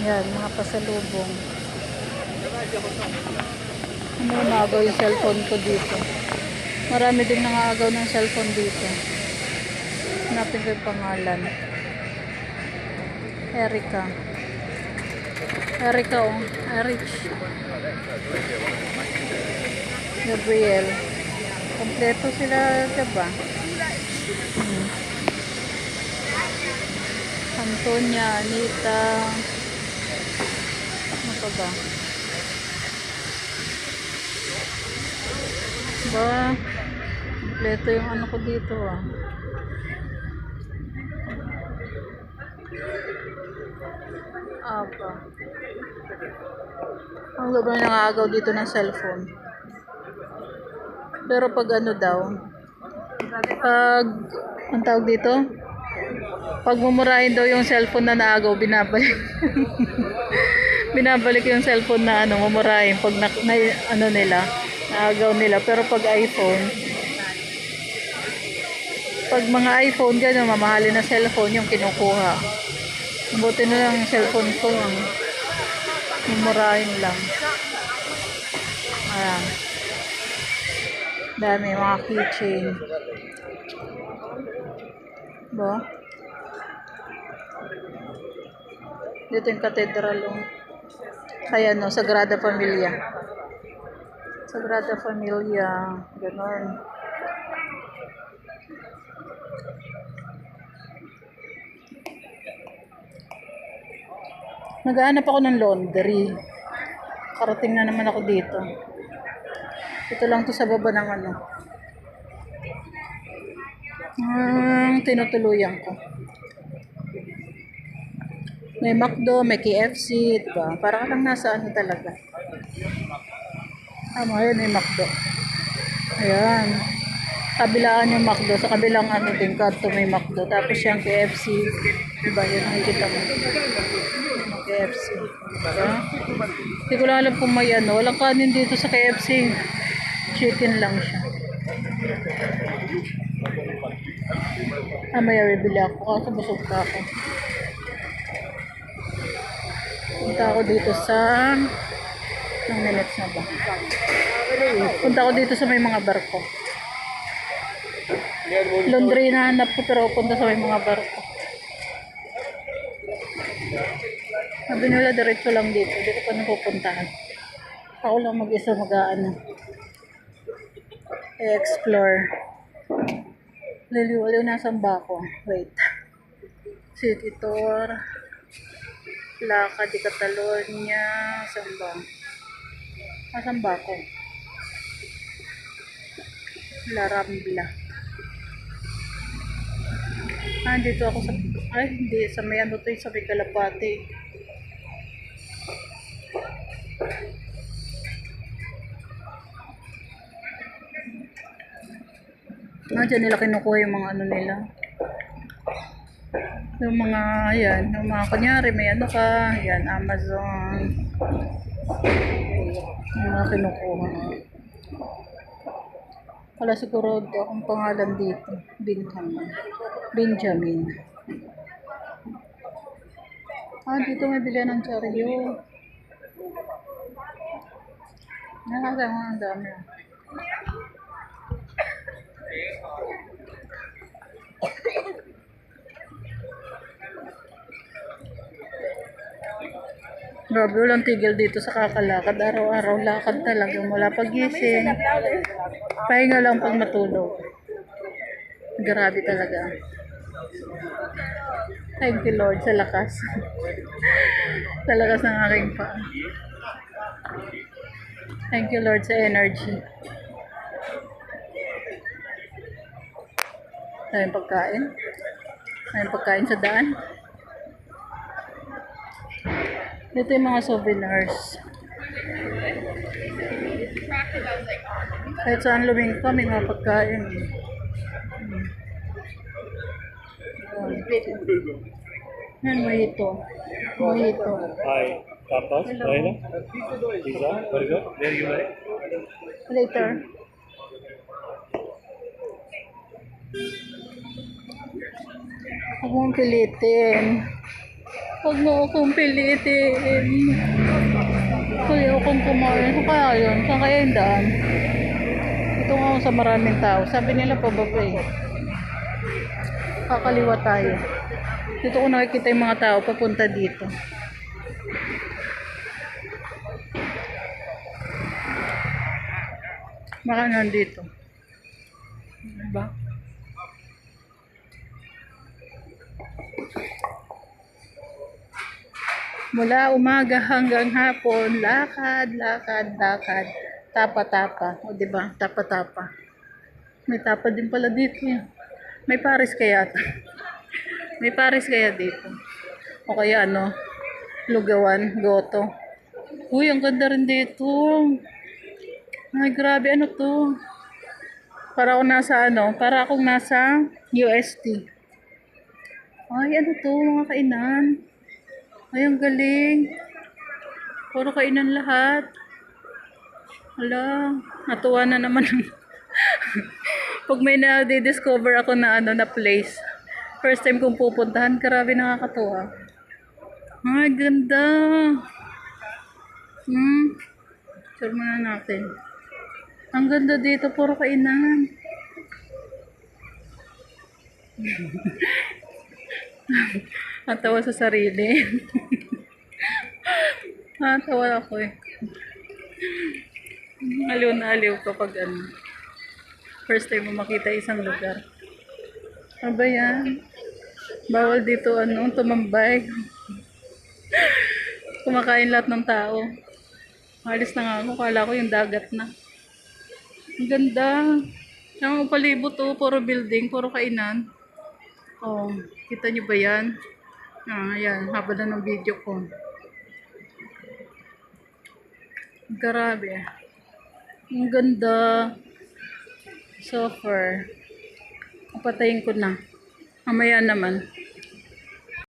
Yan, mga pasalubong. Ano, umagaw yung cellphone ko dito. Marami din nangaagaw ng cellphone dito. Hanapin ko yung pangalan. Erica. Erica, oh. Erich. Gabriel. Kompleto sila, diba? Antonia, Anita. Ano pa ba? Ba? Kompleto yung ano ko dito, ah. Apa. Ang sobrang nangaagaw dito ng cellphone. Pero pag ano daw, pag, ang tawag dito? Pag mumurahin daw yung cellphone na naagaw, binabalik. Binabalik yung cellphone na ano, mumurahin pag ano nila, naagaw nila. Pero pag iPhone, pag mga iPhone, gano'n, mamahalin na cellphone yung kinukuha. Buti na lang yung cellphone ko, mumurahin lang. Ayan. Dami, mga keychain. Ba? Dito yung cathedral, oh. Kaya no, Sagrada Familia. Sagrada Familia. Ganon. Naghahanap ako ng laundry. Karating na naman ako dito. Ito lang to sa baba ng ano. Tinutuluyan ko. May McDo, may KFC, diba? Para ka lang nasa ano talaga. Ayun, may McDo. Ayan. Kabilaan yung McDo. Sa kabilang ano din, kanto may McDo. Tapos yung KFC. Diba? Yun ang nakikita mo. KFC. Diba? Hindi ko lang alam kung may ano. Walang kanin dito sa KFC. Chicken lang siya. Maya bibili ako. Kasi busog pa ako. Punta ako dito sa... Ilang minutes na ba? Punta ako dito sa may mga barko. Laundry na hanap ko pero punta sa may mga barko. Sabi nila diretso lang dito. Dito pa napupuntahan. Ako lang mag-isa mag-aano. I-explore. Liliwaliw nasan ba ako? Wait. City Tour. Placa di Catalonia. Saan ba? Asan ba ako? La Rambla. Dito ako sa... Ay, hindi. Sa may ano to yung sa may Kalapati. Diyan nila kinukuha yung mga ano nila. Yung mga, ayan, yung mga kunyari, may ano ka, ayan, Amazon. Yung mga kinukuha. Wala siguro akong pangalan dito. Benjamin. Dito may bilihan ng charyo. Nakakasama ang dami. Grabe, walang tigil dito sa kakalakad. Araw-araw lakad talaga. Mula pagising. Pahinga lang pag matulog. Grabe talaga. Thank you Lord sa lakas. Sa lakas ng aking paa. Thank you Lord sa energy. Tayong pagkain. Tayong pagkain sa daan. Ito yung mga souvenirs. Kahit saan luming pa, may mga pagkain. Yan, mojito. Mojito. Hi. Tapas? Hello. Pizza? Burger? Where you like? Later. Huwag mong pilitin. Huwag mo akong pilitin. Kaya akong kumain. Saan kaya yun? Saan kaya yung daan? Ito nga ako sa maraming tao. Sabi nila pababa eh. Kakaliwa tayo. Dito ko nakikita yung mga tao papunta dito. Baka nandito. Diba? Mula umaga hanggang hapon, lakad, lakad, lakad. Tapa-tapa. O diba? Tapa-tapa. May tapa din pala dito. May Paris kaya. May Paris kaya dito. O kaya ano, Lugawan, Goto. Uy, ang ganda rin dito. Ay, grabe, ano to? Para akong nasa ano, para akong nasa UST. Ay, ano to, mga kainan. Ay, ang galing. Puro kainan lahat. Hala, natuwa na naman. Pag may na-discover ako na ano na place. First time kong pupuntahan, grabe nakakatuwa. Ay, ganda. Sure muna natin. Ang ganda dito, puro kainan. Natawa sa sarili. Natawa ako eh. Aliw na aliw kapag ano. First time mo makita isang lugar. Ano ba yan? Bawal dito ano, tumambay. Kumakain lahat ng tao. Alis na nga ako, kala ko yung dagat na. Ang ganda. Ang palibot to, puro building, puro kainan. Oh, kita nyo ba yan? Ah, yan, haba na ng video ko. Grabe. Ang ganda. So far. Papatayin ko na. Mamaya naman.